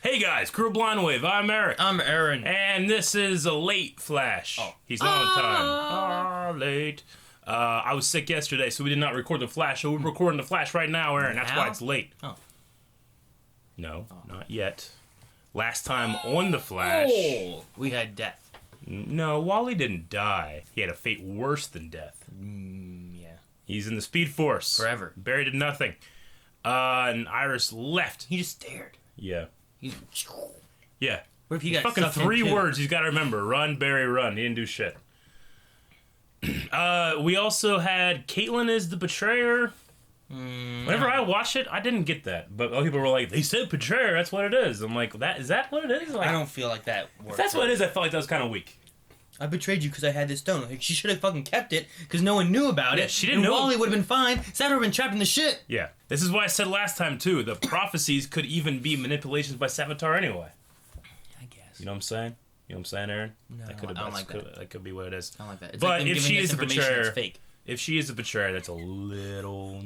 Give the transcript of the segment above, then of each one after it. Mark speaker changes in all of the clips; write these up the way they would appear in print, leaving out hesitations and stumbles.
Speaker 1: Hey guys, Crew Blind Wave, I'm Eric.
Speaker 2: I'm Aaron.
Speaker 1: And this is a late Flash.
Speaker 2: Oh.
Speaker 1: He's not on time. Late. I was sick yesterday, so we did not record the Flash, so we're recording the Flash right now, Aaron. That's why it's late.
Speaker 2: Oh.
Speaker 1: No, not yet. Last time on the Flash...
Speaker 2: Oh, we had death.
Speaker 1: No, Wally didn't die. He had a fate worse than death.
Speaker 2: Yeah.
Speaker 1: He's in the Speed Force.
Speaker 2: Forever.
Speaker 1: Buried in nothing. And Iris left.
Speaker 2: He just stared.
Speaker 1: Yeah.
Speaker 2: He's...
Speaker 1: Yeah.
Speaker 2: What if he got
Speaker 1: fucking
Speaker 2: sucked in
Speaker 1: three
Speaker 2: too?
Speaker 1: words he's got to remember. Run, Barry, run. He didn't do shit. We also had Caitlyn is the betrayer. Whenever I watched it, I didn't get that. But other people were like, they said betrayer, that's what it is. I'm like, is that what it is? Like,
Speaker 2: I don't feel like that works.
Speaker 1: If that's what it is, I felt like that was kind of weak.
Speaker 2: I betrayed you because I had this stone. Like, she should have fucking kept it because no one knew about it.
Speaker 1: She didn't know.
Speaker 2: Wally would have been fine. Savitar would have been trapped in the shit.
Speaker 1: Yeah. This is what I said last time, too. The prophecies could even be manipulations by Savitar anyway.
Speaker 2: I guess.
Speaker 1: You know what I'm saying? You know what I'm saying, Aaron?
Speaker 2: No,
Speaker 1: I
Speaker 2: don't like that.
Speaker 1: That could be what it is.
Speaker 2: I don't like that. It's
Speaker 1: But
Speaker 2: like them
Speaker 1: if
Speaker 2: giving
Speaker 1: she
Speaker 2: us
Speaker 1: is a
Speaker 2: information
Speaker 1: betrayer,
Speaker 2: that's fake.
Speaker 1: if she is a betrayer, that's a little...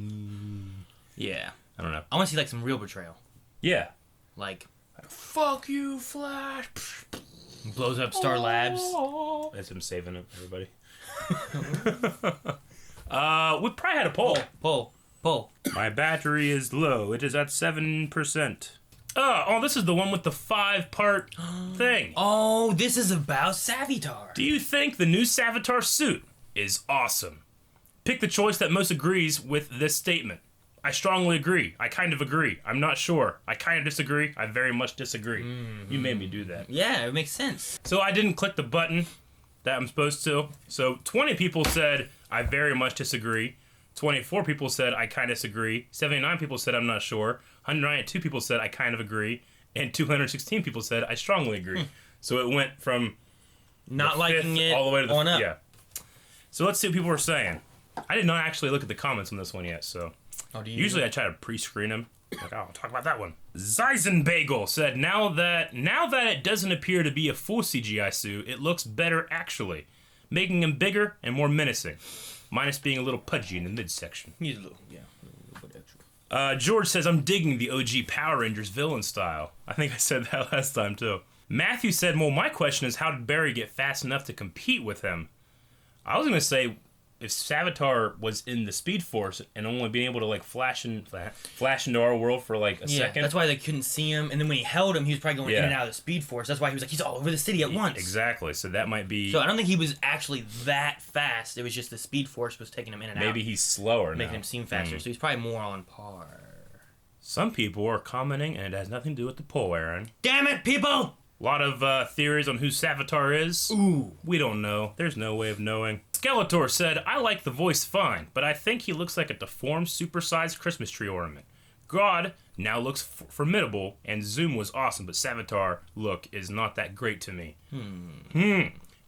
Speaker 2: Yeah.
Speaker 1: I don't know.
Speaker 2: I want to see like some real betrayal.
Speaker 1: Yeah.
Speaker 2: Like,
Speaker 1: fuck you, Flash.
Speaker 2: blows up Star Labs.
Speaker 1: That's him saving him, everybody. We probably had a poll.
Speaker 2: Pull.
Speaker 1: My battery is low. It is at 7%. Oh, this is the one with the 5-part thing.
Speaker 2: Oh, this is about Savitar.
Speaker 1: Do you think the new Savitar suit is awesome? Pick the choice that most agrees with this statement. I strongly agree. I kind of agree. I'm not sure. I kind of disagree. I very much disagree. You made me do that.
Speaker 2: Yeah, it makes sense.
Speaker 1: So I didn't click the button that I'm supposed to. So 20 people said, I very much disagree. 24 people said, I kind of disagree. 79 people said, I'm not sure. 192 people said, I kind of agree. And 216 people said, I strongly agree. So it went from
Speaker 2: Not liking it
Speaker 1: all the way to the
Speaker 2: on up.
Speaker 1: Yeah. So let's see what people were saying. I did not actually look at the comments on this one yet, so...
Speaker 2: Oh, do you
Speaker 1: Usually I try to pre-screen them. Like, oh, I'll talk about that one. Zeisenbagel said, now that it doesn't appear to be a full CGI suit, it looks better actually, making him bigger and more menacing, minus being a little pudgy in the midsection.
Speaker 2: He's a little bit extra.
Speaker 1: George says, I'm digging the OG Power Rangers villain style. I think I said that last time too. Matthew said, well, my question is, how did Barry get fast enough to compete with him? I was going to say, if Savitar was in the Speed Force and only being able to like flash into our world for like a second.
Speaker 2: That's why they couldn't see him. And then when he held him, he was probably going in and out of the Speed Force. That's why he was like, he's all over the city at once.
Speaker 1: Exactly. So that might be.
Speaker 2: So I don't think he was actually that fast. It was just the Speed Force was taking him in and out.
Speaker 1: Maybe he's slower
Speaker 2: making
Speaker 1: now.
Speaker 2: him seem faster. So he's probably more on par.
Speaker 1: Some people are commenting, and it has nothing to do with the poll, Aaron.
Speaker 2: Damn it, people!
Speaker 1: A lot of theories on who Savitar is.
Speaker 2: Ooh.
Speaker 1: We don't know. There's no way of knowing. Skeletor said, I like the voice fine, but I think he looks like a deformed, supersized Christmas tree ornament. God now looks formidable, and Zoom was awesome, but Savitar look is not that great to me.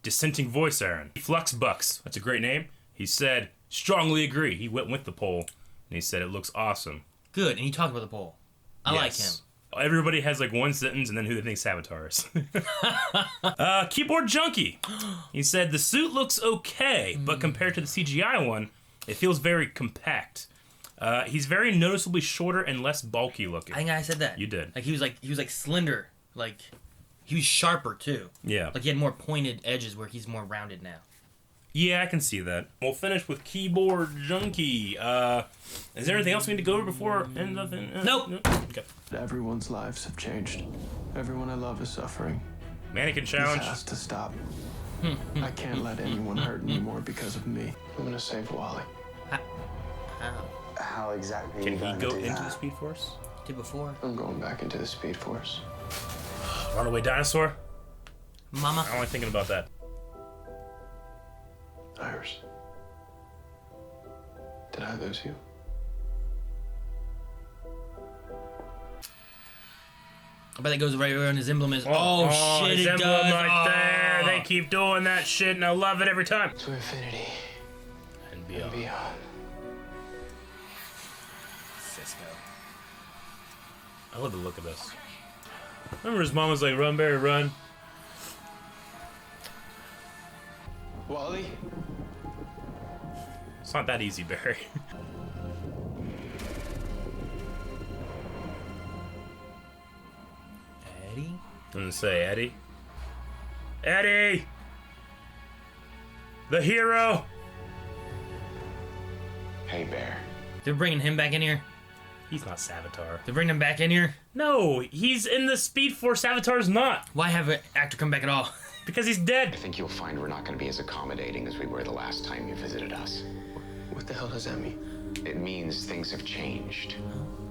Speaker 1: Dissenting voice, Aaron. Fluxbucks, that's a great name. He said, strongly agree. He went with the poll, and he said it looks awesome.
Speaker 2: Good, and he talked about the poll. I like him.
Speaker 1: Everybody has like one sentence and then who they think Savitar is. Keyboard Junkie. He said, the suit looks okay, but compared to the CGI one, it feels very compact. He's very noticeably shorter and less bulky looking.
Speaker 2: I think I said that.
Speaker 1: You did.
Speaker 2: Like he was like slender. Like he was sharper too.
Speaker 1: Yeah.
Speaker 2: Like he had more pointed edges where he's more rounded now.
Speaker 1: Yeah, I can see that. We'll finish with Keyboard Junkie. Is there anything else we need to go over before end of it?
Speaker 2: Nope.
Speaker 1: Okay.
Speaker 3: Everyone's lives have changed. Everyone I love is suffering.
Speaker 1: Mannequin challenge.
Speaker 3: This has to stop. I can't let anyone hurt anymore because of me. I'm gonna save Wally.
Speaker 2: How?
Speaker 4: How exactly
Speaker 1: Can
Speaker 4: are you
Speaker 1: he
Speaker 4: going
Speaker 1: go
Speaker 4: to do
Speaker 1: into the
Speaker 4: that?
Speaker 1: Speed Force?
Speaker 2: Did before.
Speaker 3: I'm going back into the Speed Force.
Speaker 1: Runaway dinosaur?
Speaker 2: Mama.
Speaker 1: I'm only thinking about that.
Speaker 3: Iris. Did I lose you?
Speaker 2: I bet it goes right around his emblem is. Oh shit!
Speaker 1: His
Speaker 2: It
Speaker 1: emblem
Speaker 2: does.
Speaker 1: right there. They keep doing that shit, and I love it every time.
Speaker 3: To infinity
Speaker 1: And beyond.
Speaker 3: and beyond.
Speaker 2: Cisco.
Speaker 1: I love the look of this. Remember his mom was like, run, Barry, run.
Speaker 3: Wally?
Speaker 1: It's not that easy, Barry. gonna say Eddie. Eddie! The hero!
Speaker 4: Hey, Bear.
Speaker 2: They're bringing him back in here.
Speaker 1: He's not Savitar.
Speaker 2: They're bringing him back in here.
Speaker 1: No, he's in the Speed Force. Savitar's not.
Speaker 2: Why have an actor come back at all?
Speaker 1: Because he's dead.
Speaker 4: I think you'll find we're not going to be as accommodating as we were the last time you visited us.
Speaker 3: What the hell does that mean?
Speaker 4: It means things have changed.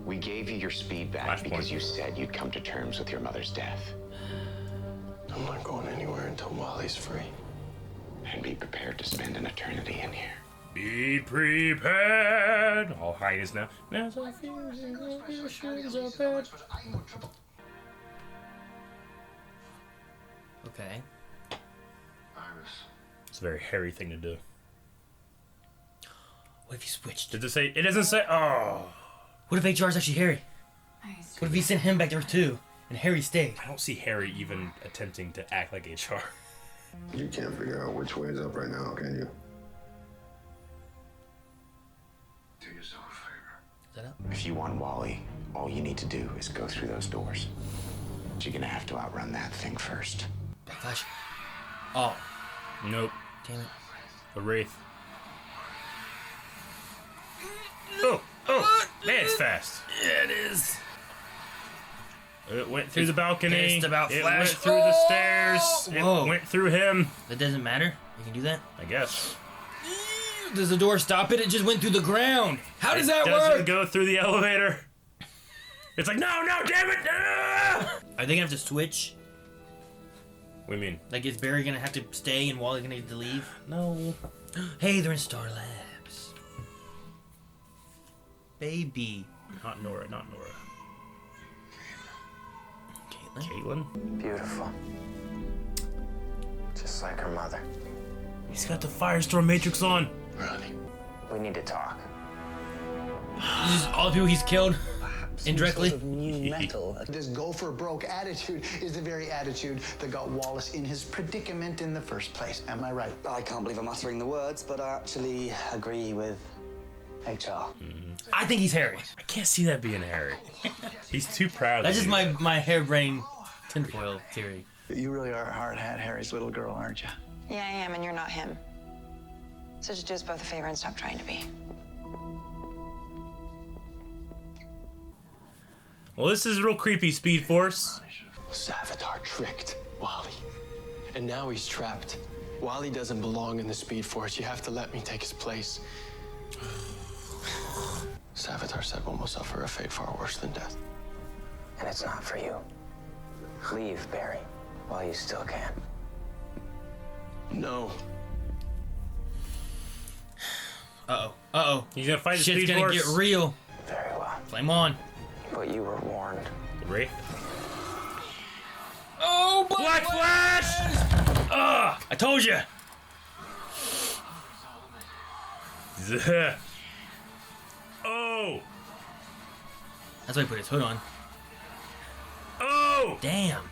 Speaker 4: We gave you your speed back because you said you'd come to terms with your mother's death.
Speaker 3: I'm not going anywhere until Wally's free.
Speaker 4: And be prepared to spend an eternity in here.
Speaker 1: Be prepared. All highness now. Now's our fears are bad.
Speaker 2: Okay.
Speaker 1: It's a very hairy thing to do.
Speaker 2: What if he switched?
Speaker 1: Does it say? It doesn't say. Oh.
Speaker 2: What if HR's actually Harry? What if he sent him back there too, and Harry stayed?
Speaker 1: I don't see Harry even attempting to act like HR.
Speaker 5: You can't figure out which way is up right now, can you? Do yourself a favor.
Speaker 2: Is that up?
Speaker 4: If you want Wally, all you need to do is go through those doors. But you're going to have to outrun that thing first.
Speaker 2: Flash. Oh,
Speaker 1: Nope.
Speaker 2: damn it.
Speaker 1: The Wraith. Oh, man, it's fast.
Speaker 2: Yeah, it is.
Speaker 1: It went through the balcony.
Speaker 2: pissed about
Speaker 1: it
Speaker 2: Flash.
Speaker 1: went through the stairs.
Speaker 2: Whoa.
Speaker 1: It went through him.
Speaker 2: That doesn't matter. You can do that.
Speaker 1: I guess.
Speaker 2: Does the door stop it? It just went through the ground. How does that
Speaker 1: Doesn't
Speaker 2: work?
Speaker 1: go through the elevator. It's like, no, damn it! Ah!
Speaker 2: Are they gonna have to switch?
Speaker 1: What do you mean?
Speaker 2: Like, is Barry gonna have to stay and Wally gonna have to leave?
Speaker 1: No.
Speaker 2: Hey, they're in Star Labs. Baby.
Speaker 1: Not Nora.
Speaker 2: Caitlin?
Speaker 1: Caitlin?
Speaker 6: Beautiful. Just like her mother.
Speaker 1: He's got the Firestorm Matrix on.
Speaker 3: Ronnie.
Speaker 6: We need to talk.
Speaker 2: Just all the people he's killed indirectly.
Speaker 7: Sort of new metal. This go for broke attitude is the very attitude that got Wallace in his predicament in the first place. Am I right?
Speaker 6: I can't believe I'm uttering the words, but I actually agree with HR.
Speaker 2: I think he's Harry.
Speaker 1: I can't see that being Harry. He's too proud.
Speaker 2: That's
Speaker 1: to
Speaker 2: just
Speaker 1: do that.
Speaker 2: my harebrained tinfoil theory.
Speaker 7: You really are hard hat Harry's little girl, aren't you?
Speaker 8: Yeah, I am, and you're not him. So just do us both a favor and stop trying to be.
Speaker 1: Well, this is real creepy, Speed Force.
Speaker 3: Savitar tricked Wally. And now he's trapped. Wally doesn't belong in the Speed Force. You have to let me take his place. Savitar said one will suffer a fate far worse than death.
Speaker 6: And it's not for you. Leave, Barry, while you still can.
Speaker 3: No.
Speaker 2: Uh-oh.
Speaker 1: He's gonna fight the
Speaker 2: Shit's
Speaker 1: Speed
Speaker 2: gonna
Speaker 1: Force.
Speaker 2: get real.
Speaker 6: Very well.
Speaker 2: Flame on.
Speaker 6: But you were warned.
Speaker 1: The Wraith.
Speaker 2: Oh,
Speaker 1: Black Flash!
Speaker 2: I told you.
Speaker 1: Oh!
Speaker 2: That's why he put his hood on.
Speaker 1: Oh!
Speaker 2: Damn.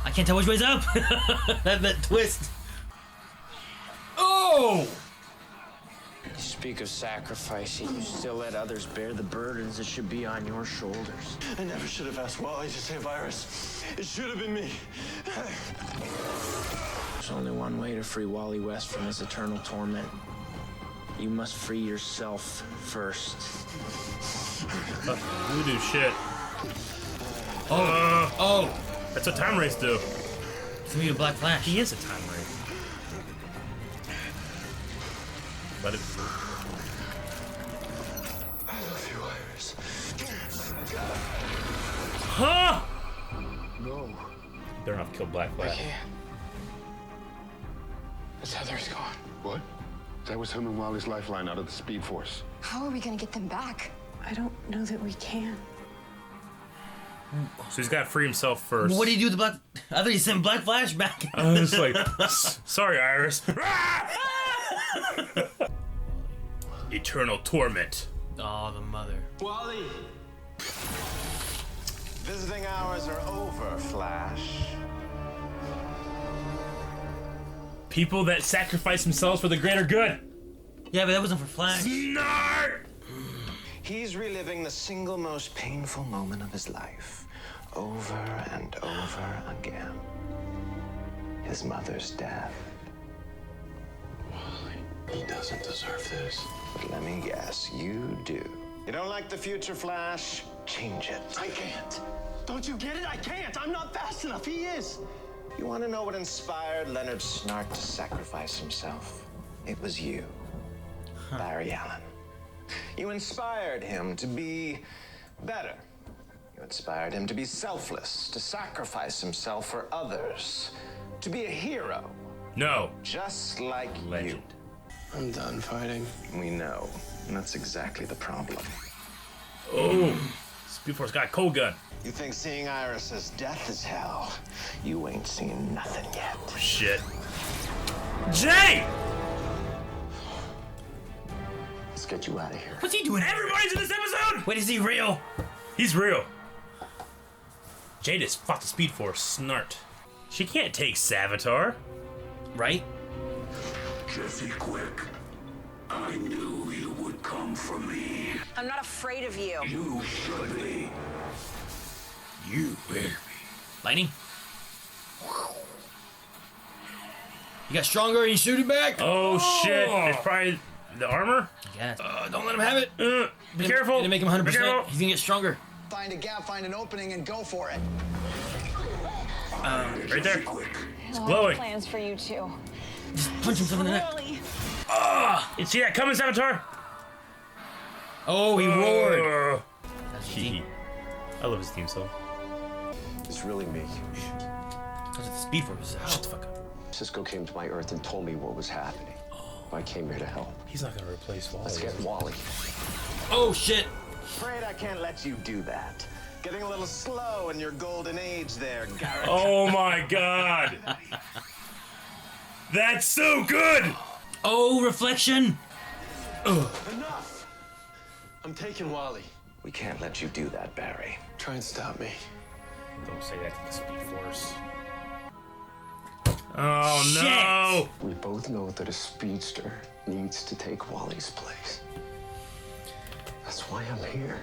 Speaker 2: I can't tell which way's up. that twist. Oh!
Speaker 9: You speak of sacrifice, yet you still let others bear the burdens that should be on your shoulders.
Speaker 3: I never should have asked Wally to save Iris. It should have been me.
Speaker 9: There's only one way to free Wally West from his eternal torment. You must free yourself first.
Speaker 1: Voodoo shit.
Speaker 2: Oh.
Speaker 1: That's what Time Wraiths do.
Speaker 2: It's gonna be a Black Flash.
Speaker 1: He is a Time Wraith. Let it.
Speaker 3: I love you, Iris.
Speaker 1: Huh?
Speaker 3: No.
Speaker 1: They're not kill Black
Speaker 3: I
Speaker 1: Flash.
Speaker 3: can't. The tether's gone.
Speaker 5: What? That was him and Wally's lifeline out of the Speed Force.
Speaker 8: How are we gonna get them back? I don't know that we can.
Speaker 1: So he's got to free himself first.
Speaker 2: What do you do with the Black... I thought he sent Black Flash back.
Speaker 1: I was like, sorry, Iris. Eternal torment.
Speaker 2: Oh, the mother.
Speaker 10: Wally! Visiting hours are over, Flash.
Speaker 1: People that sacrifice themselves for the greater good.
Speaker 2: Yeah, but that wasn't for Flash.
Speaker 1: Snart!
Speaker 10: He's reliving the single most painful moment of his life.
Speaker 4: over and over again. His mother's death.
Speaker 3: Wally, he doesn't deserve this.
Speaker 4: But let me guess, you do. You don't like the future, Flash? Change it.
Speaker 3: I can't. Don't you get it? I can't. I'm not fast enough. He is.
Speaker 4: You want to know what inspired Leonard Snart to sacrifice himself? It was you, Barry Allen. You inspired him to be better. You inspired him to be selfless, to sacrifice himself for others, to be a hero.
Speaker 1: No.
Speaker 4: Just like
Speaker 1: Legend.
Speaker 3: I'm done fighting.
Speaker 4: We know, and that's exactly the problem.
Speaker 1: Oh, Speed Force got a cold gun.
Speaker 4: You think seeing Iris's death is hell? You ain't seen nothing yet.
Speaker 1: Shit. Jay!
Speaker 3: Let's get you out of here.
Speaker 2: What's he doing?
Speaker 1: Everybody's in this episode!
Speaker 2: Wait, is he real?
Speaker 1: He's real. Jay just fought the Speed Force Snart. She can't take Savitar.
Speaker 2: Right?
Speaker 11: Jesse Quick, I knew you would come for me.
Speaker 8: I'm not afraid of you.
Speaker 11: You should be. You will be.
Speaker 2: Lightning? You got stronger and you shoot it back?
Speaker 1: Oh, shit. It's probably the armor?
Speaker 2: Yes. Don't let him have it.
Speaker 1: Be careful.
Speaker 2: Gonna make him 100%.
Speaker 1: Be careful.
Speaker 2: He's gonna get stronger.
Speaker 7: Find a gap, find an opening, and go for it.
Speaker 1: Right there. It's glowing.
Speaker 8: Plans for you too.
Speaker 2: Just punch himself in the neck.
Speaker 1: You see that coming, Savitar?
Speaker 2: Oh, he roared. That's his
Speaker 1: He.
Speaker 2: team.
Speaker 1: I love his theme song.
Speaker 3: It's really me.
Speaker 2: That's what the Speed Force is.
Speaker 1: Shut the fuck up.
Speaker 3: Cisco came to my Earth and told me what was happening. I came here to help.
Speaker 1: He's not gonna replace Wally.
Speaker 3: Let's get Wally.
Speaker 2: Oh, shit.
Speaker 4: Afraid I can't let you do that. Getting a little slow in your golden age there, Garrett.
Speaker 1: Oh my god. That's so good.
Speaker 2: Oh, reflection.
Speaker 3: Enough! I'm taking Wally.
Speaker 4: We can't let you do that, Barry.
Speaker 3: Try and stop me.
Speaker 1: Don't say that to the Speed Force. Oh no!
Speaker 3: We both know that a speedster needs to take Wally's place. That's why I'm here.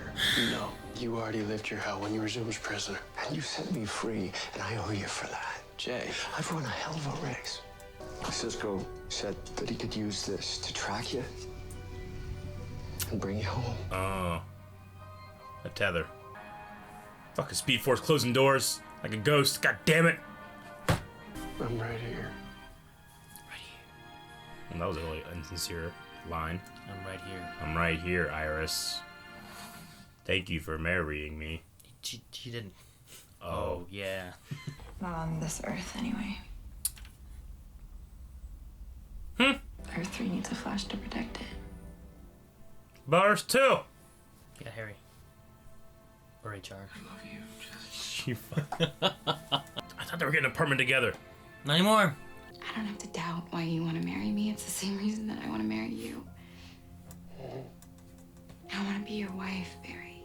Speaker 3: No, you already lived your hell when you were Zoom's prisoner. And you set me free, and I owe you for that. Jay, I've run a hell of a race. Cisco said that he could use this to track you and bring you home.
Speaker 1: A tether. Fucking Speed Force closing doors like a ghost. God damn it.
Speaker 3: I'm right here.
Speaker 1: And that was a really insincere line.
Speaker 2: I'm right here.
Speaker 1: I'm right here, Iris. Thank you for marrying me.
Speaker 2: She didn't.
Speaker 1: Oh,
Speaker 2: yeah.
Speaker 8: Not on this Earth, anyway. Earth 3 needs a Flash to protect it.
Speaker 1: Bars 2.
Speaker 2: Yeah, Harry. Or HR.
Speaker 1: You fuck. I thought they were getting an apartment together.
Speaker 2: Not anymore.
Speaker 8: I don't have to doubt why you want to marry me. It's the same reason that I want to marry you. I want to be your wife, Barry.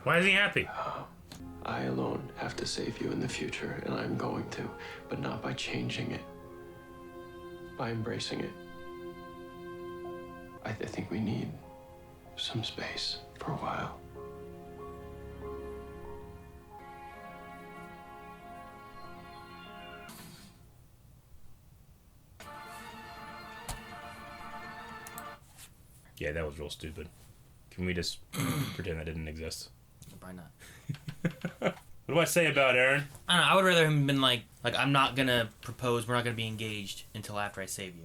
Speaker 1: Why is he happy?
Speaker 3: I alone have to save you in the future, and I'm going to, but not by changing it. By embracing it. I think we need some space for a while.
Speaker 1: Yeah, that was real stupid. Can we just pretend that didn't exist?
Speaker 2: Probably not.
Speaker 1: What do I say about Aaron?
Speaker 2: I don't know. I would rather him been like I'm not gonna propose. We're not gonna be engaged until after I save you.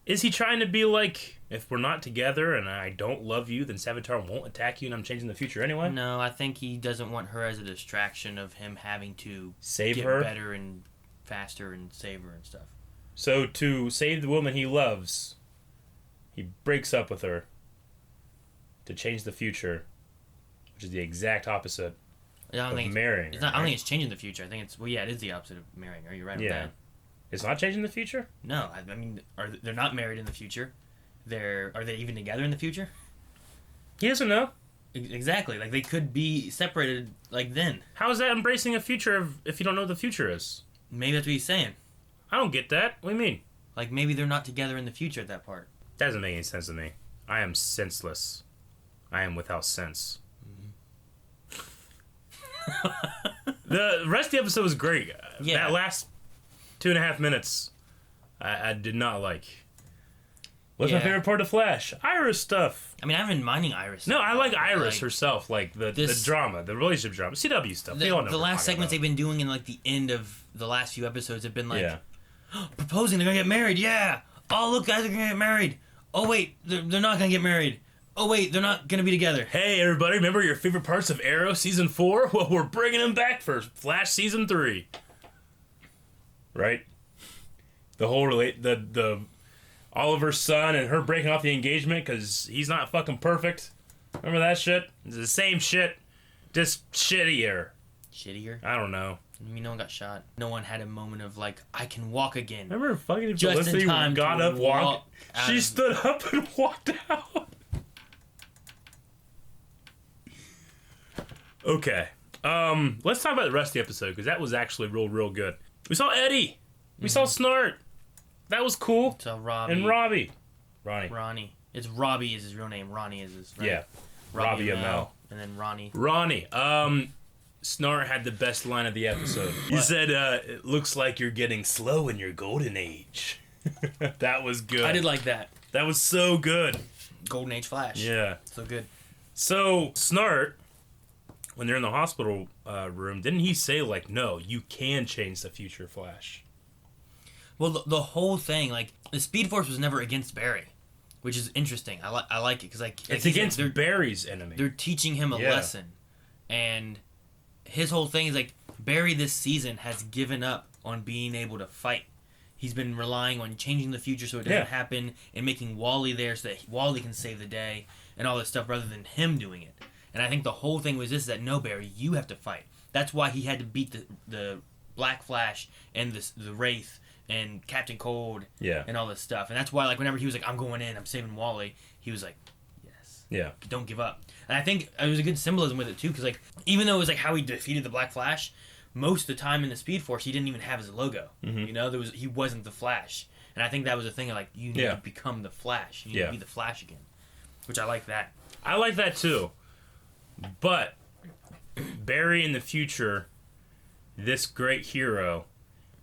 Speaker 1: Is he trying to be like, if we're not together and I don't love you, then Savitar won't attack you and I'm changing the future anyway?
Speaker 2: No, I think he doesn't want her as a distraction of him having to
Speaker 1: Save
Speaker 2: get
Speaker 1: her?
Speaker 2: better and faster and save her and stuff.
Speaker 1: So to save the woman he loves, he breaks up with her to change the future, which is the exact opposite of marrying her.
Speaker 2: I don't think it's changing the future. I think it's it is the opposite of marrying her. You're right with that.
Speaker 1: It's not changing the future?
Speaker 2: No, I mean, they're not married in the future. Are they even together in the future?
Speaker 1: He doesn't know.
Speaker 2: Exactly. Like, they could be separated, like, then.
Speaker 1: How is that embracing a future if you don't know what the future is?
Speaker 2: Maybe that's what he's saying.
Speaker 1: I don't get that. What do you mean?
Speaker 2: Like, maybe they're not together in the future at that part.
Speaker 1: That doesn't make any sense to me. I am senseless. I am without sense. The rest of the episode was great.
Speaker 2: Yeah.
Speaker 1: That last 2.5 minutes, I did not like. What's my favorite part of Flash? Iris stuff.
Speaker 2: I mean, I've been minding Iris.
Speaker 1: No, I like Iris herself, like the drama, the relationship drama, CW stuff. They all know
Speaker 2: the
Speaker 1: what
Speaker 2: last
Speaker 1: we're talking
Speaker 2: segments
Speaker 1: about.
Speaker 2: they've been doing in like the end of the last few episodes have been like
Speaker 1: Yeah.
Speaker 2: proposing. They're gonna get married. Yeah. Oh look, guys are gonna get married. Oh wait, they're not gonna get married. Oh wait, they're not gonna be together.
Speaker 1: Hey everybody, remember your favorite parts of Arrow season 4? Well, we're bringing them back for Flash season 3. Right? The whole the Oliver's son and her breaking off the engagement because he's not fucking perfect. Remember that shit? It's the same shit, just shittier.
Speaker 2: Shittier?
Speaker 1: I don't know.
Speaker 2: I mean, no one got shot. No one had a moment of like, I can walk again.
Speaker 1: Remember fucking
Speaker 2: just
Speaker 1: Felicity
Speaker 2: in time
Speaker 1: got
Speaker 2: to
Speaker 1: up, walked.
Speaker 2: out
Speaker 1: She
Speaker 2: of-
Speaker 1: stood up and walked out. Okay. Let's talk about the rest of the episode because that was actually real good. We saw Eddie. We saw Snart. That was cool.
Speaker 2: So Robbie
Speaker 1: And Robbie. Ronnie.
Speaker 2: Ronnie. It's Robbie is his real name. Ronnie is his. Right?
Speaker 1: Yeah. Robbie Amell.
Speaker 2: And then Ronnie.
Speaker 1: Ronnie. Snart had the best line of the episode. He said, "It looks like you're getting slow in your golden age." That was good.
Speaker 2: I did like that.
Speaker 1: That was so good.
Speaker 2: Golden Age Flash.
Speaker 1: Yeah.
Speaker 2: So good.
Speaker 1: So Snart, when they're in the hospital room, didn't he say like, "No, you can change the future, Flash"?
Speaker 2: Well, the whole thing, like the Speed Force was never against Barry, which is interesting. I like it because like
Speaker 1: It's against Barry's enemy.
Speaker 2: They're teaching him a lesson, and his whole thing is like Barry this season has given up on being able to fight. He's been relying on changing the future so it doesn't happen and making Wally there so that Wally can save the day and all this stuff rather than him doing it. And I think the whole thing was this, that no, Barry, you have to fight. That's why he had to beat the Black Flash and the Wraith and Captain Cold and all this stuff. And that's why like whenever he was like, I'm going in, I'm saving Wally, he was like, yes.
Speaker 1: Yeah.
Speaker 2: Don't give up. And I think it was a good symbolism with it too, because like even though it was like how he defeated the Black Flash, most of the time in the Speed Force he didn't even have his logo.
Speaker 1: Mm-hmm.
Speaker 2: You know, he wasn't the Flash, and I think that was a thing of like you need to become the Flash. You need to be the Flash again, which I like that.
Speaker 1: I like that too, but Barry in the future, this great hero,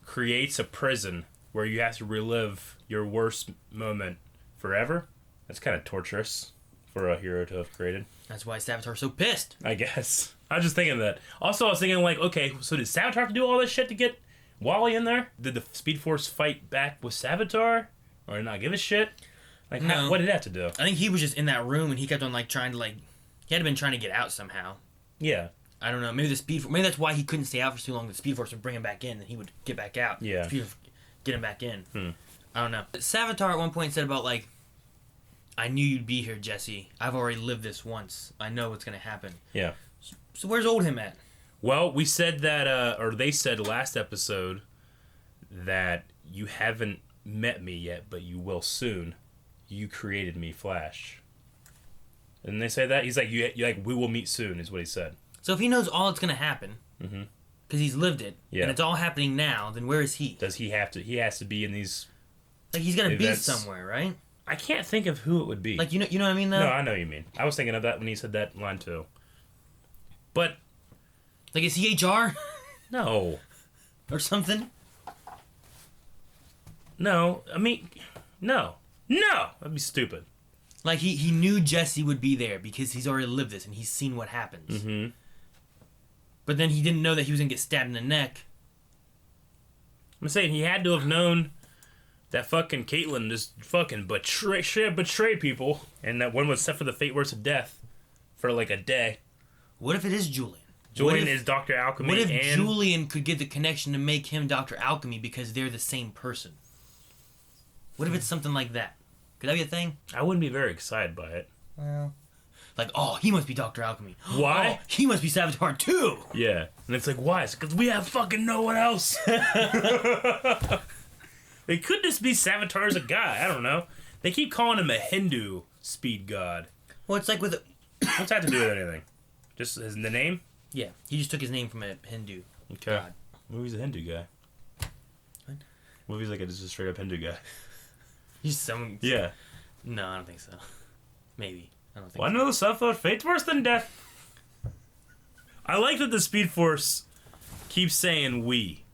Speaker 1: creates a prison where you have to relive your worst moment forever. That's kind of torturous for a hero to have created.
Speaker 2: That's why Savitar's so pissed.
Speaker 1: I guess. I was just thinking that. Also, I was thinking, like, okay, so did Savitar have to do all this shit to get Wally in there? Did the Speed Force fight back with Savitar? Or not give a shit? Like,
Speaker 2: No.
Speaker 1: what did it have to do?
Speaker 2: I think he was just in that room and he kept on like trying to like, he had been trying to get out somehow.
Speaker 1: Yeah.
Speaker 2: I don't know. Maybe maybe that's why he couldn't stay out for too long. The Speed Force would bring him back in and he would get back out.
Speaker 1: Yeah.
Speaker 2: Speed Force would get him back in. I don't know. Savitar at one point said about like, I knew you'd be here, Jesse. I've already lived this once. I know what's gonna happen.
Speaker 1: Yeah.
Speaker 2: So where's old him at?
Speaker 1: Well, we said that, or they said last episode that you haven't met me yet, but you will soon. You created me, Flash. Didn't they say that? He's like, you like, we will meet soon, is what he said.
Speaker 2: So if he knows all that's gonna happen, because he's lived it, and it's all happening now, then where is he?
Speaker 1: Does he have to? He has to be in these.
Speaker 2: Like he's gonna
Speaker 1: events.
Speaker 2: be somewhere, right?
Speaker 1: I can't think of who it would be.
Speaker 2: Like you know what I mean though.
Speaker 1: No, I know what you mean. I was thinking of that when he said that line too. But
Speaker 2: like is he HR?
Speaker 1: No.
Speaker 2: Or something?
Speaker 1: No, I mean, no, that'd be stupid.
Speaker 2: Like he knew Jesse would be there because he's already lived this and he's seen what happens.
Speaker 1: Mm-hmm.
Speaker 2: But then he didn't know that he was gonna get stabbed in the neck.
Speaker 1: I'm saying he had to have known that fucking Caitlyn just fucking betray people, and that one was set for the fate worse of death for like a day.
Speaker 2: What if it is Julian?
Speaker 1: Julian is Dr. Alchemy.
Speaker 2: What if
Speaker 1: and
Speaker 2: Julian could get the connection to make him Dr. Alchemy because they're the same person? What if it's something like that? Could that be a thing?
Speaker 1: I wouldn't be very excited by it.
Speaker 2: Well, like, oh, he must be Dr. Alchemy.
Speaker 1: Why?
Speaker 2: Oh, he must be Savitar too.
Speaker 1: Yeah, and it's like, why? It's because we have fucking no one else. It could just be Savitar as a guy. I don't know. They keep calling him a Hindu speed god.
Speaker 2: Well, it's like with
Speaker 1: what's that to do with anything? Just the name?
Speaker 2: Yeah, he just took his name from a Hindu
Speaker 1: god. Movie's a Hindu guy.
Speaker 2: What?
Speaker 1: Movie's like just a straight up Hindu guy.
Speaker 2: He's some.
Speaker 1: Yeah.
Speaker 2: No, I don't think so. Maybe. I don't think.
Speaker 1: Well, I know the stuff about fate's worse than death. I like that the Speed Force keeps saying we.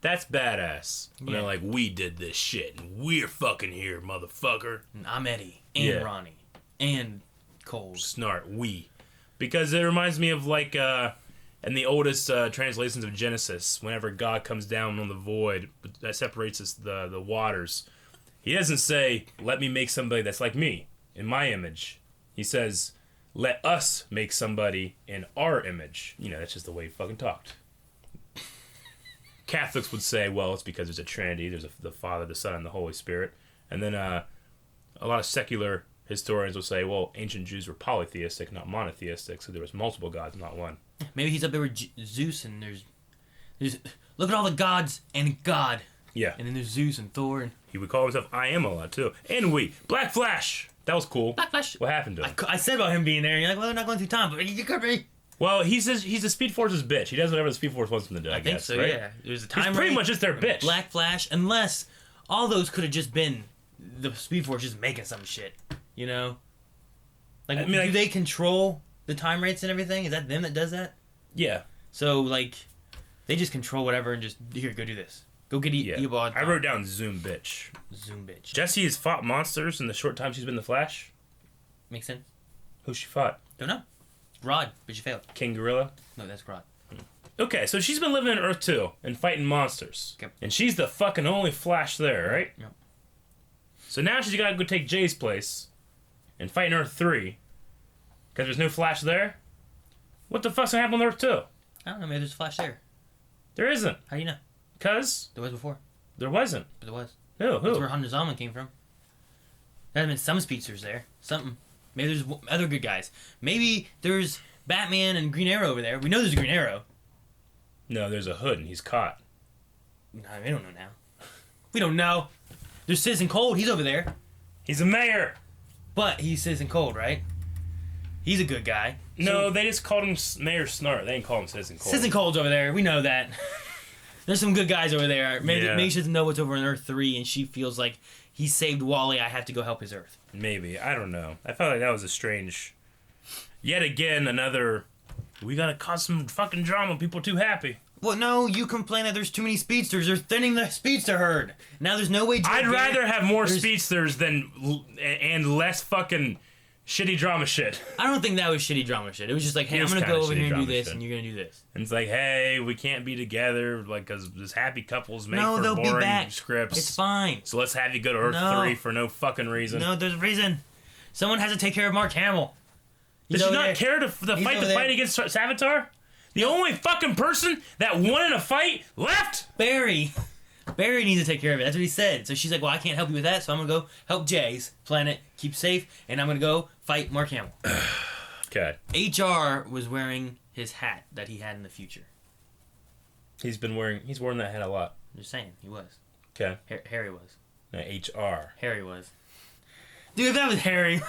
Speaker 1: That's badass. When they're like, we did this shit, and we're fucking here, motherfucker.
Speaker 2: And I'm Eddie, and Ronnie, and Cole.
Speaker 1: Snart, we. Because it reminds me of, like, in the oldest translations of Genesis, whenever God comes down on the void that separates the waters, he doesn't say, let me make somebody that's like me, in my image. He says, let us make somebody in our image. You know, that's just the way he fucking talked. Catholics would say, well, it's because there's a Trinity. There's the Father, the Son, and the Holy Spirit. And then a lot of secular historians will say, well, ancient Jews were polytheistic, not monotheistic, so there was multiple gods, not one.
Speaker 2: Maybe he's up there with Zeus, and there's look at all the gods and God.
Speaker 1: Yeah.
Speaker 2: And then there's Zeus and Thor. And
Speaker 1: he would call himself I Am a lot, too. And we. Black Flash! That was cool.
Speaker 2: Black Flash.
Speaker 1: What happened to him?
Speaker 2: I said about him being there, and you're like, well, they're not going through time, but you could be.
Speaker 1: Well, he's the Speed Force's bitch. He does whatever the Speed Force wants him to do, I guess.
Speaker 2: Think so,
Speaker 1: right?
Speaker 2: yeah. There's a time
Speaker 1: he's pretty much just their bitch.
Speaker 2: Black Flash, unless all those could have just been the Speed Force just making some shit, you know? Like, do they control the time rates and everything? Is that them that does that?
Speaker 1: Yeah.
Speaker 2: So, like, they just control whatever and just, here, go do this. Go get Eobard.
Speaker 1: I wrote down Zoom bitch.
Speaker 2: Zoom bitch.
Speaker 1: Jessie has fought monsters in the short time she's been the Flash.
Speaker 2: Makes sense.
Speaker 1: Who she fought?
Speaker 2: Don't know. Rod, but she failed.
Speaker 1: King Gorilla?
Speaker 2: No, that's Rod.
Speaker 1: Okay, so she's been living in Earth 2 and fighting monsters.
Speaker 2: Yep.
Speaker 1: And she's the fucking only Flash there, right?
Speaker 2: Yep.
Speaker 1: So now she's gotta go take Jay's place and fight in Earth 3. Because there's no Flash there? What the fuck's gonna happen on Earth 2?
Speaker 2: I don't know, maybe there's a Flash there.
Speaker 1: There isn't.
Speaker 2: How do you know?
Speaker 1: Because
Speaker 2: there was before.
Speaker 1: There wasn't.
Speaker 2: But there was.
Speaker 1: Who?
Speaker 2: That's where Hunter Zalman came from. There had been some speedsters there. Something. Maybe there's other good guys. Maybe there's Batman and Green Arrow over there. We know there's a Green Arrow.
Speaker 1: No, there's a Hood and he's caught.
Speaker 2: No, we don't know now. We don't know. There's Citizen Cold. He's over there.
Speaker 1: He's a mayor.
Speaker 2: But he's Citizen Cold, right? He's a good guy.
Speaker 1: No, they just called him Mayor Snart. They didn't call him Citizen Cold.
Speaker 2: Citizen Cold's over there. We know that. There's some good guys over there. Maybe she doesn't know what's over on Earth 3, and she feels like he saved Wally. I have to go help his Earth.
Speaker 1: Maybe. I don't know. I felt like that was a strange... Yet again, another... We gotta cause some fucking drama. People too happy.
Speaker 2: Well, no, you complain that there's too many speedsters. They're thinning the speedster herd. Now there's no way...
Speaker 1: I'd rather have more speedsters and less fucking... shitty drama shit.
Speaker 2: I don't think that was shitty drama shit. It was just like, hey, I'm gonna go over here and do this, and you're gonna do this.
Speaker 1: And it's like, hey, we can't be together, like, because this happy couples make for
Speaker 2: they'll
Speaker 1: boring
Speaker 2: be back.
Speaker 1: scripts.
Speaker 2: It's fine.
Speaker 1: So let's have you go to Earth 3 for no fucking reason.
Speaker 2: No, there's a reason. Someone has to take care of Mark Hamill.
Speaker 1: Does she not care to fight against Savitar? The only fucking person that won in a fight left?
Speaker 2: Barry needs to take care of it. That's what he said. So she's like, well, I can't help you with that, so I'm going to go help Jay's planet, keep safe, and I'm going to go fight Mark Hamill.
Speaker 1: Okay.
Speaker 2: HR was wearing his hat that he had in the future.
Speaker 1: He's worn that hat a lot.
Speaker 2: I'm just saying, he was.
Speaker 1: Okay.
Speaker 2: Harry was.
Speaker 1: No, HR.
Speaker 2: Harry was. Dude, if that was Harry.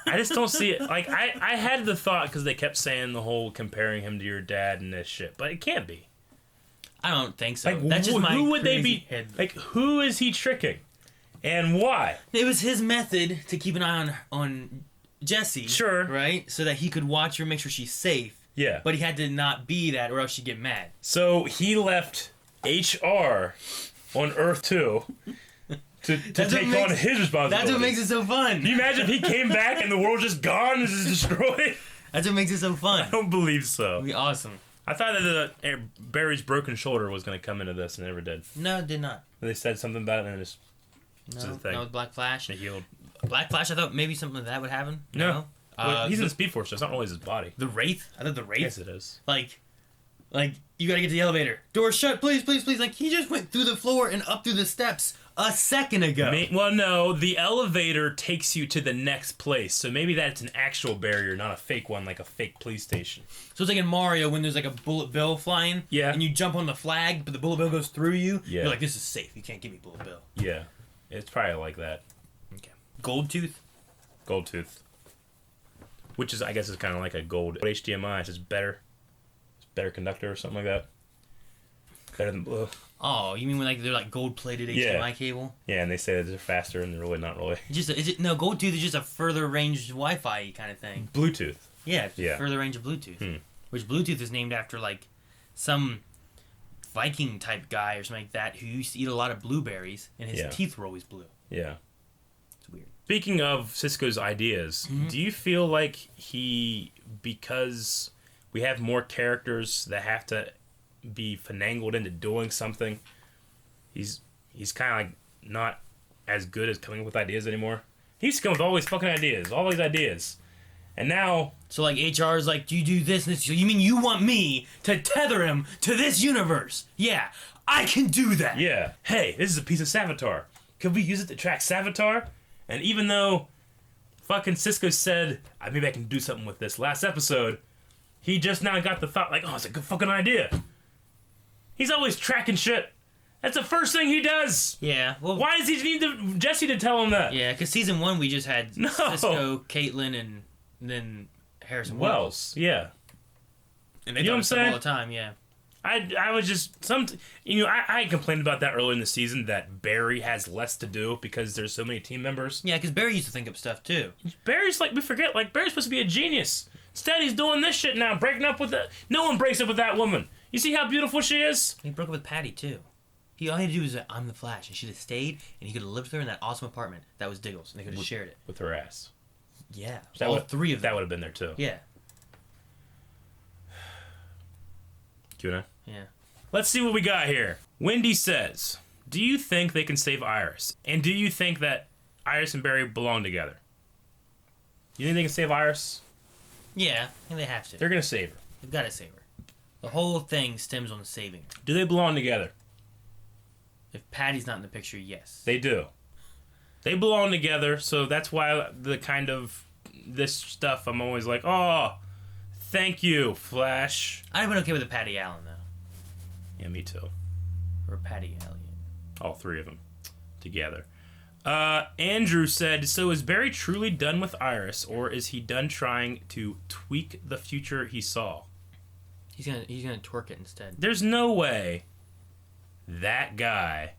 Speaker 1: I just don't see it. Like, I had the thought because they kept saying the whole comparing him to your dad and this shit, but it can't be.
Speaker 2: I don't think so.
Speaker 1: Like,
Speaker 2: that's just my
Speaker 1: who would they be?
Speaker 2: Head.
Speaker 1: Like, who is he tricking, and why?
Speaker 2: It was his method to keep an eye on Jessie.
Speaker 1: Sure.
Speaker 2: Right, so that he could watch her, make sure she's safe.
Speaker 1: Yeah.
Speaker 2: But he had to not be that, or else she'd get mad.
Speaker 1: So he left HR on Earth 2 to take on his responsibility.
Speaker 2: That's what makes it so fun.
Speaker 1: Can you imagine if he came back and the world's just gone and just destroyed?
Speaker 2: That's what makes it so fun.
Speaker 1: I don't believe so.
Speaker 2: It'd be awesome.
Speaker 1: I thought that Barry's broken shoulder was going to come into this, and it never did.
Speaker 2: No, it did not.
Speaker 1: They said something about it, and it just...
Speaker 2: No, with Black Flash.
Speaker 1: It healed.
Speaker 2: Black Flash, I thought maybe something like that would happen.
Speaker 1: No. Well, he's in the Speed Force, so it's not always his body.
Speaker 2: The Wraith? I thought the Wraith?
Speaker 1: Yes, it is.
Speaker 2: Like, you gotta get to the elevator. Door shut, please, please, please. Like, he just went through the floor and up through the steps a second ago.
Speaker 1: Well, no, the elevator takes you to the next place, so maybe that's an actual barrier, not a fake one, like a fake police station.
Speaker 2: So it's like in Mario when there's like a bullet bill flying, and you jump on the flag, but the bullet bill goes through you.
Speaker 1: Yeah.
Speaker 2: You're like, this is safe. You can't give me bullet bill.
Speaker 1: Yeah, it's probably like that.
Speaker 2: Okay. Gold tooth.
Speaker 1: Which is, I guess, is kind of like a gold HDMI. It's just better. It's better conductor or something like that. Better than blue.
Speaker 2: Oh, you mean when they're like gold-plated HDMI cable?
Speaker 1: Yeah, and they say that they're faster, and they're really not really.
Speaker 2: No, gold tooth is just a further range Wi-Fi kind of thing.
Speaker 1: Bluetooth.
Speaker 2: Yeah, further range of Bluetooth. Which Bluetooth is named after, like, some Viking type guy or something like that who used to eat a lot of blueberries, and his teeth were always blue.
Speaker 1: Yeah.
Speaker 2: It's weird.
Speaker 1: Speaking of Cisco's ideas, do you feel like because we have more characters that have to be finangled into doing something, he's kind of like not as good as coming up with ideas anymore? He used to come with all these fucking ideas, all these ideas. And now...
Speaker 2: So, like, HR is like, do you do this and this? You mean you want me to tether him to this universe? Yeah, I can do that.
Speaker 1: Yeah. Hey, this is a piece of Savitar. Could we use it to track Savitar? And even though fucking Cisco said, maybe I can do something with this last episode, he just now got the thought, like, oh, it's a good fucking idea. He's always tracking shit. That's the first thing he does.
Speaker 2: Yeah. Well,
Speaker 1: why does he need Jesse to tell him that?
Speaker 2: Yeah, because season 1 we just had Cisco, Caitlin, and then Harrison Wells.
Speaker 1: Yeah.
Speaker 2: And they do stuff all the time, yeah.
Speaker 1: I was just I complained about that earlier in the season, that Barry has less to do because there's so many team members.
Speaker 2: Yeah, because Barry used to think up stuff too.
Speaker 1: Barry's like, we forget, like, Barry's supposed to be a genius. Instead, he's doing this shit now, breaking up with that. No one breaks up with that woman. You see how beautiful she is?
Speaker 2: He broke up with Patty too. All he had to do was I'm the Flash, and she'd have stayed, and he could have lived with her in that awesome apartment. That was Diggles, and they could have shared it
Speaker 1: with her ass.
Speaker 2: Yeah, all 3 of them.
Speaker 1: That would have been there too.
Speaker 2: Yeah.
Speaker 1: Q&A?
Speaker 2: Yeah.
Speaker 1: Let's see what we got here. Wendy says, do you think they can save Iris? And do you think that Iris and Barry belong together? You think they can save Iris?
Speaker 2: Yeah, I think they have to.
Speaker 1: They're going to save her.
Speaker 2: They've got to save her. The whole thing stems on saving her.
Speaker 1: Do they belong together?
Speaker 2: If Patty's not in the picture, yes.
Speaker 1: They do. They belong together, so that's why this stuff, I'm always like, oh, thank you, Flash.
Speaker 2: I've been okay with the Patty Allen, though.
Speaker 1: Yeah, me too.
Speaker 2: Or Patty Elliott.
Speaker 1: All 3 of them together. Andrew said, so is Barry truly done with Iris, or is he done trying to tweak the future he saw?
Speaker 2: He's gonna twerk it instead.
Speaker 1: There's no way that guy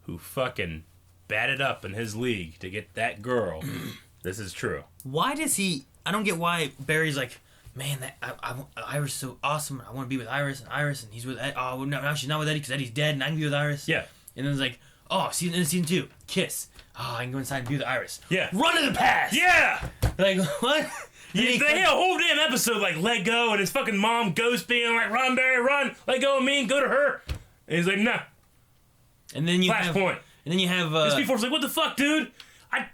Speaker 1: who fucking batted up in his league to get that girl, this is true.
Speaker 2: Why does he... I don't get why Barry's like, man, Iris is so awesome. I want to be with Iris, and he's with Ed. Oh, no, now she's not with Eddie because Eddie's dead, and I can be with Iris.
Speaker 1: Yeah.
Speaker 2: And then it's like, oh, season 2, kiss. Oh, I can go inside and be with Iris.
Speaker 1: Yeah.
Speaker 2: Run to the past!
Speaker 1: Yeah!
Speaker 2: Like, what?
Speaker 1: Yeah, they had a whole damn episode like let go, and his fucking mom ghost being like, run, Barry, run, let go of me and go to her. And he's like, nah.
Speaker 2: And then you
Speaker 1: Flashpoint.
Speaker 2: And then you have...
Speaker 1: Speed Force like, what the fuck, dude? I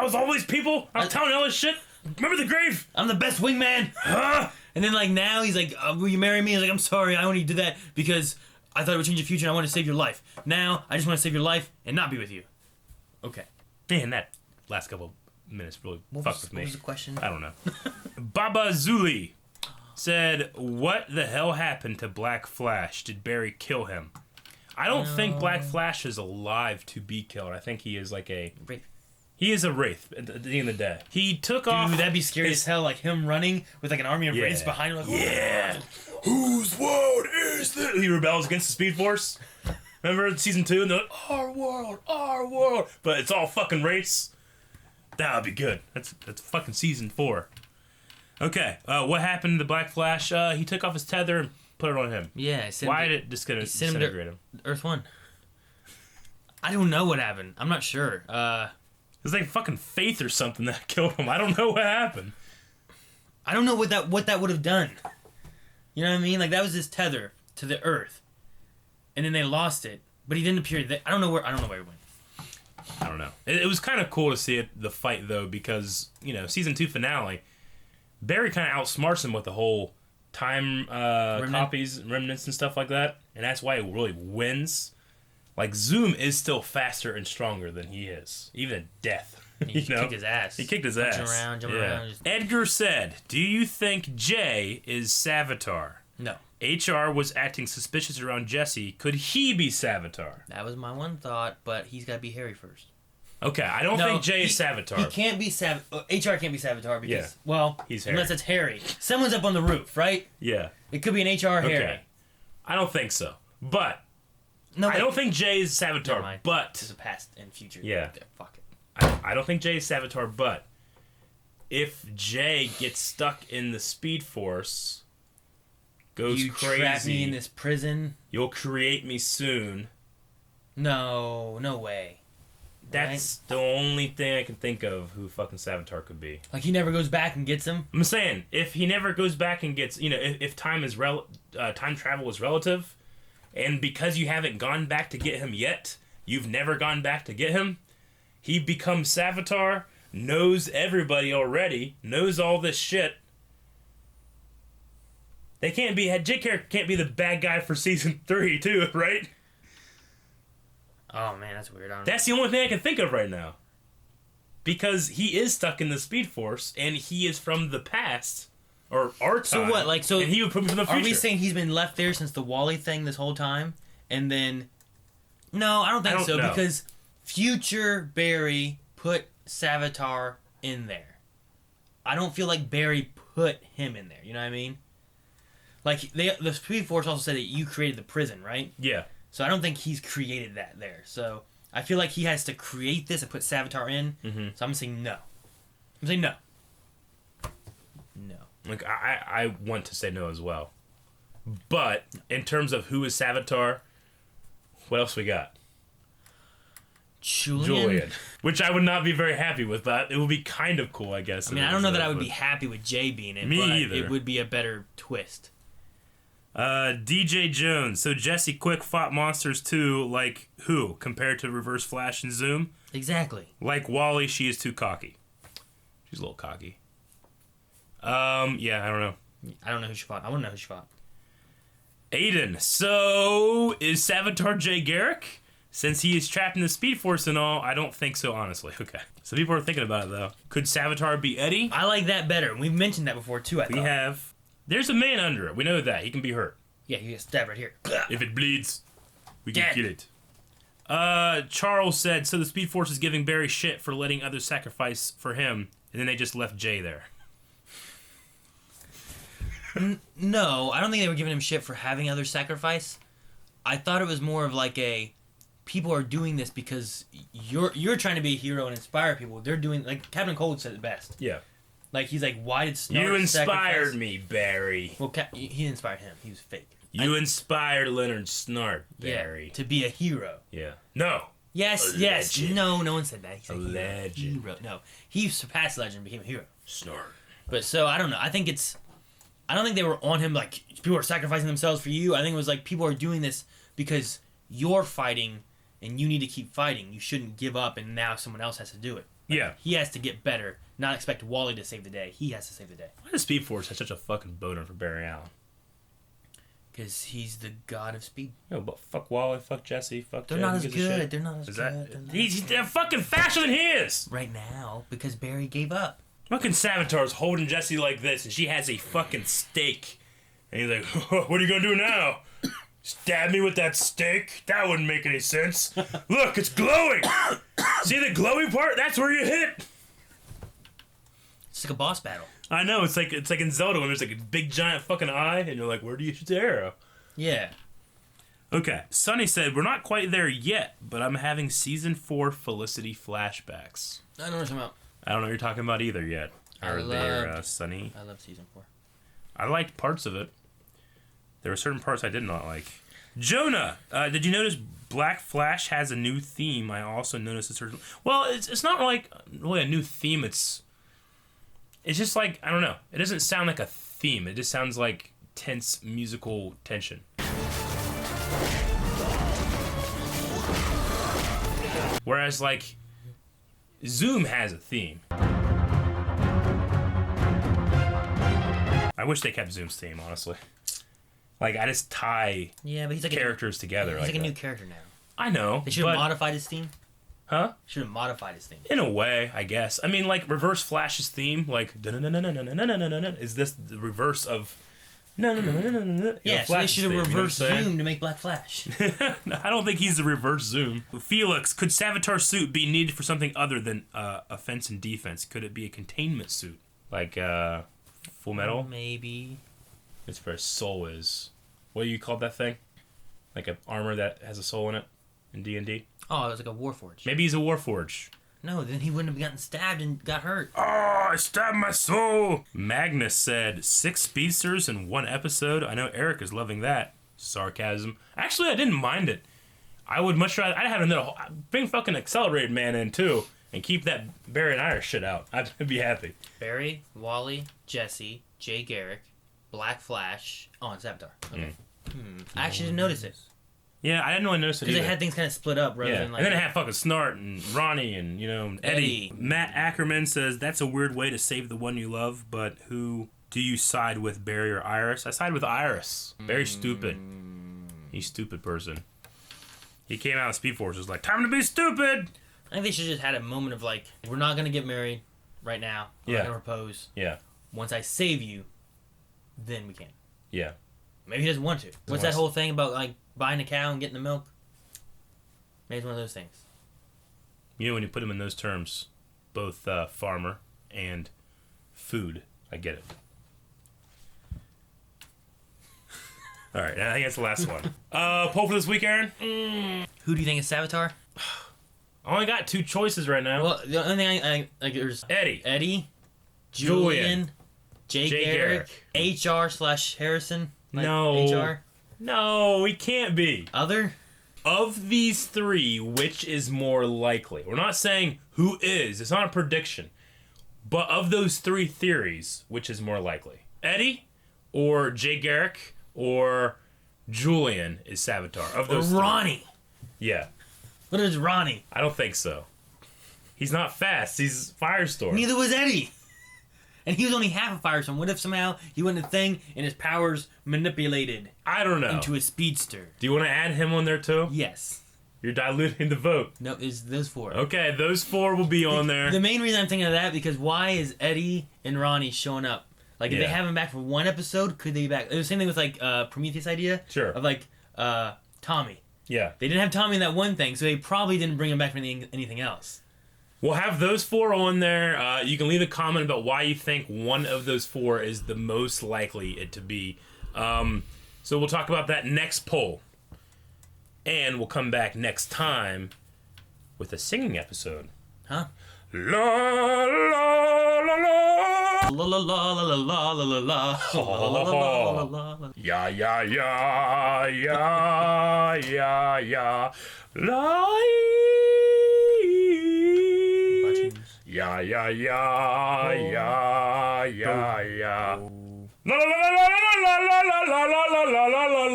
Speaker 1: was always people. I was telling you all this shit. Remember the grave?
Speaker 2: I'm the best wingman.
Speaker 1: Huh?
Speaker 2: And then, like, now he's like, will you marry me? He's like, I'm sorry, I only did that because I thought it would change your future and I want to save your life. Now, I just want to save your life and not be with you. Okay.
Speaker 1: Man, that last couple minutes really fucked with me.
Speaker 2: What was the question?
Speaker 1: I don't know. Baba Zuli said, what the hell happened to Black Flash? Did Barry kill him? I don't think Black Flash is alive to be killed. I think he is like a...
Speaker 2: Wraith.
Speaker 1: He is a Wraith at the end of the day. He took off...
Speaker 2: Dude, that'd be scary as hell, like him running with like an army of Wraiths behind him. Like,
Speaker 1: yeah. Whose world is this? He rebels against the Speed Force. Remember season 2? And they're like, our world. But it's all fucking Wraiths. That would be good. That's fucking season 4. Okay, what happened to Black Flash? He took off his tether and put it on him.
Speaker 2: Yeah.
Speaker 1: Why did it disintegrate him?
Speaker 2: Earth 1. I don't know what happened. I'm not sure.
Speaker 1: It was like fucking faith or something that killed him. I don't know what happened.
Speaker 2: I don't know what that would have done. You know what I mean? Like that was his tether to the Earth, and then they lost it. But he didn't appear. I don't know where he went.
Speaker 1: I don't know. It was kind of cool to see the fight though, because season 2 finale, Barry kind of outsmarts him with the whole time copies, remnants, and stuff like that, and that's why he really wins. Like, Zoom is still faster and stronger than he is, even at death.
Speaker 2: He kicked his ass.
Speaker 1: He kicked his ass.
Speaker 2: Jumping around.
Speaker 1: Edgar said, do you think Jay is Savitar?
Speaker 2: No.
Speaker 1: HR was acting suspicious around Jesse. Could he be Savitar?
Speaker 2: That was my one thought, but he's got to be Harry first.
Speaker 1: Okay, I don't think Jay is Savitar.
Speaker 2: He can't be HR can't be Savitar because, he's Harry. Unless it's Harry. Someone's up on the roof, right?
Speaker 1: Yeah.
Speaker 2: It could be an HR Harry.
Speaker 1: Okay. I don't think so. But...
Speaker 2: No,
Speaker 1: I don't think Jay is Savitar, but...
Speaker 2: There's a past and future.
Speaker 1: Yeah.
Speaker 2: Right there. Fuck it.
Speaker 1: I don't think Jay is Savitar, but if Jay gets stuck in the Speed Force goes
Speaker 2: you
Speaker 1: crazy.
Speaker 2: trap me in this prison.
Speaker 1: You'll create me soon.
Speaker 2: No way.
Speaker 1: That's the only thing I can think of who fucking Savitar could be.
Speaker 2: Like, he never goes back and gets him?
Speaker 1: I'm saying, if he never goes back and gets, if time travel is relative, and because you haven't gone back to get him yet, you've never gone back to get him, he becomes Savitar, knows everybody already, knows all this shit. Jake Carrot can't be the bad guy for season 3 too, right?
Speaker 2: Oh man, that's weird.
Speaker 1: That's the only thing I can think of right now. Because he is stuck in the Speed Force, and he is from the past, or our time.
Speaker 2: So what? Like, so
Speaker 1: and he would put me from the future.
Speaker 2: Are we saying he's been left there since the Wally thing this whole time, and then? No, I don't think so.
Speaker 1: know.
Speaker 2: Because future Barry put Savitar in there. I don't feel like Barry put him in there. You know what I mean? Like, the Speed Force also said that you created the prison, right?
Speaker 1: Yeah.
Speaker 2: So I don't think he's created that there. So I feel like he has to create this and put Savitar in.
Speaker 1: Mm-hmm.
Speaker 2: So I'm saying no. I'm saying no. No.
Speaker 1: Like, I want to say no as well. But in terms of who is Savitar, what else we got? Julian. Which I would not be very happy with, but it would be kind of cool, I guess.
Speaker 2: I mean, I don't know that I would be happy with Jay being in, but
Speaker 1: either.
Speaker 2: It would be a better twist.
Speaker 1: DJ Jones. So Jesse Quick fought monsters too, like who? Compared to Reverse Flash and Zoom?
Speaker 2: Exactly.
Speaker 1: Like Wally, she is too cocky. She's a little cocky. Yeah, I don't know.
Speaker 2: I don't know who she fought. I want to know who she fought.
Speaker 1: Aiden. So, is Savitar Jay Garrick? Since he is trapped in the Speed Force and all, I don't think so, honestly. Okay. So people are thinking about it, though. Could Savitar be Eddie?
Speaker 2: I like that better. We've mentioned that before, too, I thought.
Speaker 1: We have. There's a man under it. We know that. He can be hurt.
Speaker 2: Yeah, you get stabbed right here.
Speaker 1: If it bleeds, we can kill it. Charles said, so the Speed Force is giving Barry shit for letting others sacrifice for him, and then they just left Jay there.
Speaker 2: No, I don't think they were giving him shit for having others sacrifice. I thought it was more of like a, people are doing this because you're trying to be a hero and inspire people. They're doing, like Captain Cold said it best.
Speaker 1: Yeah.
Speaker 2: Like, he's like, why did Snart
Speaker 1: You inspired
Speaker 2: sacrifice?
Speaker 1: me, Barry.
Speaker 2: Well, he inspired him. He was fake.
Speaker 1: You inspired Leonard Snart, Barry.
Speaker 2: Yeah, to be a hero.
Speaker 1: Yeah. No.
Speaker 2: Yes, yes. No, no one said that. He said
Speaker 1: a legend.
Speaker 2: Hero. No, he surpassed legend and became a hero.
Speaker 1: Snart.
Speaker 2: But so, I don't know. I don't think they were on him like, people are sacrificing themselves for you. I think it was like, people are doing this because you're fighting and you need to keep fighting. You shouldn't give up and now someone else has to do it. Like,
Speaker 1: yeah.
Speaker 2: He has to get better, not expect Wally to save the day. He has to save the day.
Speaker 1: Why does Speed Force have such a fucking boner for Barry Allen?
Speaker 2: Because he's the god of speed.
Speaker 1: No, but fuck Wally, fuck Jesse, fuck
Speaker 2: They're
Speaker 1: Jay,
Speaker 2: not
Speaker 1: who
Speaker 2: as
Speaker 1: gives a
Speaker 2: good.
Speaker 1: shit?
Speaker 2: They're not as good.
Speaker 1: They're fucking faster than he is!
Speaker 2: Right now, because Barry gave up.
Speaker 1: Fucking Savitar's holding Jesse like this, and she has a fucking steak. And he's like, what are you gonna do now? Stab me with that steak? That wouldn't make any sense. Look, it's glowing! See the glowing part? That's where you hit!
Speaker 2: It's like a boss battle.
Speaker 1: I know, it's like in Zelda when there's like a big giant fucking eye, and you're like, where do you shoot the arrow?
Speaker 2: Yeah.
Speaker 1: Okay, Sonny said, we're not quite there yet, but I'm having season 4 Felicity flashbacks.
Speaker 2: I know what you're talking about.
Speaker 1: I don't know what you're talking about either yet. Sonny?
Speaker 2: I love season 4.
Speaker 1: I liked parts of it. There were certain parts I did not like. Jonah, did you notice Black Flash has a new theme? I also noticed a certain... Well, it's not like really a new theme. It's just like, I don't know. It doesn't sound like a theme. It just sounds like tense musical tension. Whereas, like, Zoom has a theme. I wish they kept Zoom's theme, honestly. Like, I just tie
Speaker 2: but he's like
Speaker 1: characters together.
Speaker 2: He's like a new character now.
Speaker 1: I know.
Speaker 2: They should have modified his theme.
Speaker 1: Huh?
Speaker 2: Should have modified his theme.
Speaker 1: In a way, I guess. I mean, like, Reverse Flash's theme, like, is this the reverse of...
Speaker 2: Yeah, so they should have reversed Zoom to make Black Flash.
Speaker 1: I don't think he's the reverse Zoom. Felix, could Savitar's suit be needed for something other than offense and defense? Could it be a containment suit? Like, Full Metal?
Speaker 2: Maybe.
Speaker 1: It's where his soul is. What do you call that thing? Like an armor that has a soul in it in D&D?
Speaker 2: Oh, it was like a Warforged.
Speaker 1: Maybe he's a Warforged.
Speaker 2: No, then he wouldn't have gotten stabbed and got hurt.
Speaker 1: Oh, I stabbed my soul. Magnus said 6 speedsters in 1 episode. I know Eric is loving that. Sarcasm. Actually, I didn't mind it. I would much rather. I'd have another. Bring fucking Accelerated Man in too, and keep that Barry and Iris shit out. I'd be happy.
Speaker 2: Barry, Wally, Jesse, Jay Garrick, Black Flash. Oh, and Savitar. Okay. I actually didn't notice it.
Speaker 1: Yeah, I didn't really notice it
Speaker 2: because
Speaker 1: either.
Speaker 2: they had things kind of split up rather than like.
Speaker 1: And then it had fucking Snart and Ronnie and Eddie. Matt Ackerman says that's a weird way to save the one you love, but who do you side with, Barry or Iris? I side with Iris. Very stupid. He's a stupid person. He came out of Speed Force was like, time to be stupid.
Speaker 2: I think they should just had a moment of like, we're not gonna get married right now. We're not gonna propose.
Speaker 1: Yeah.
Speaker 2: Once I save you, then we can.
Speaker 1: Yeah.
Speaker 2: Maybe he doesn't want to. What's that whole thing about like buying a cow and getting the milk? Maybe it's one of those things.
Speaker 1: You know, when you put them in those terms, both farmer and food, I get it. All right, I think that's the last one. Poll for this week, Aaron?
Speaker 2: Who do you think is Savitar?
Speaker 1: I only got 2 choices right now.
Speaker 2: Well, the only thing I like there's
Speaker 1: Eddie,
Speaker 2: Julian, Jay Garrick, HR/Harrison. Like
Speaker 1: no.
Speaker 2: HR?
Speaker 1: No, he can't be.
Speaker 2: Other?
Speaker 1: Of these 3, which is more likely? We're not saying who is. It's not a prediction. But of those 3 theories, which is more likely? Eddie or Jay Garrick or Julian is Savitar. Of those
Speaker 2: Ronnie.
Speaker 1: 3. Yeah.
Speaker 2: What is Ronnie?
Speaker 1: I don't think so. He's not fast. He's Firestorm.
Speaker 2: Neither was Eddie. And he was only half a Firestorm. What if somehow he went a thing and his powers manipulated?
Speaker 1: I don't know.
Speaker 2: Into a Speedster.
Speaker 1: Do you want to add him on there too?
Speaker 2: Yes.
Speaker 1: You're diluting the vote.
Speaker 2: No, it's those 4.
Speaker 1: Okay, those 4 will be on there.
Speaker 2: The main reason I'm thinking of that because why is Eddie and Ronnie showing up? Like if they have him back for 1 episode, could they be back? It was the same thing with like Prometheus idea.
Speaker 1: Sure.
Speaker 2: Of like Tommy.
Speaker 1: Yeah.
Speaker 2: They didn't have Tommy in that one thing, so they probably didn't bring him back for anything else.
Speaker 1: We'll have those 4 on there. You can leave a comment about why you think one of those 4 is the most likely it to be. So we'll talk about that next poll. And we'll come back next time with a singing episode.
Speaker 2: Huh?
Speaker 1: La la la la
Speaker 2: la la la la la la la la.
Speaker 1: Ya ya ya ya ya ya la. Ya ya ya ya ya ya. La la la la la la la la la la la la la la.